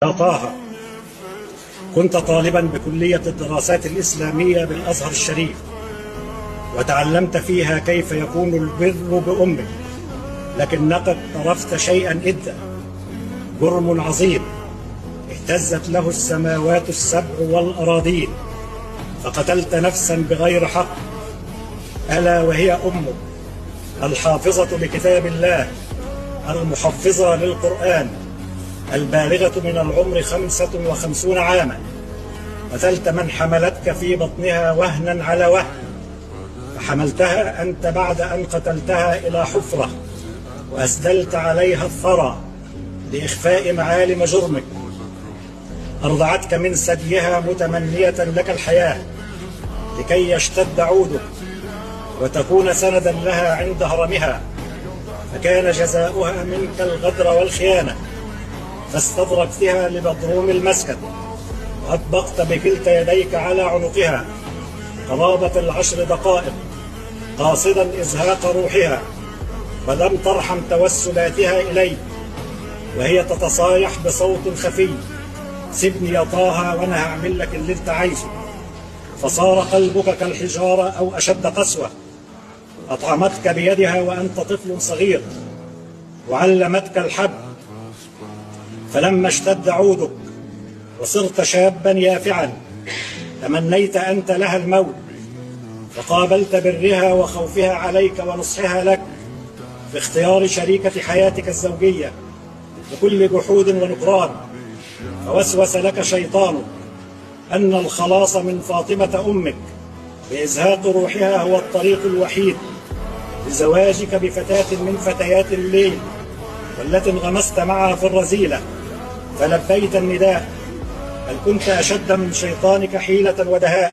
يا طه، كنت طالبا بكلية الدراسات الإسلامية بالأزهر الشريف، وتعلمت فيها كيف يكون البر بأمك، لكنك اقترفت شيئا إدا، جرم عظيم اهتزت له السماوات السبع والأراضين، فقتلت نفسا بغير حق، ألا وهي أمك الحافظة لكتاب الله، المحفظة للقرآن، البالغة من العمر 55 عاما. قتلت من حملتك في بطنها وهنا على وهن، فحملتها أنت بعد أن قتلتها إلى حفرة، وأسدلت عليها الثرى لإخفاء معالم جرمك. أرضعتك من ثديها متمنية لك الحياة لكي يشتد عودك وتكون سندا لها عند هرمها، فكان جزاؤها منك الغدر والخيانة، فاستدركتها لبضروم المسكن، وأطبقت بكلتا يديك على عنقها قرابة 10 دقائق، قاصدا إزهاق روحها، ولم ترحم توسلاتها إليك وهي تتصايح بصوت خفي: سيبني يا طه وأنا هعمل لك اللي أنت عايزه. فصار قلبك كالحجارة أو أشد قسوة. أطعمتك بيدها وأنت طفل صغير، وعلمتك الحب، فلما اشتد عودك وصرت شابا يافعا تمنيت أنت لها الموت، فقابلت برها وخوفها عليك ونصحها لك في اختيار شريكة حياتك الزوجية بكل جحود ونكران، فوسوس لك شيطانك أن الخلاص من فاطمة أمك بإزهاق روحها هو الطريق الوحيد لزواجك بفتاة من فتيات الليل، والتي انغمست معها في الرذيلة، فلبيت النداء، بل كنت أشد من شيطانك حيلة ودهاء.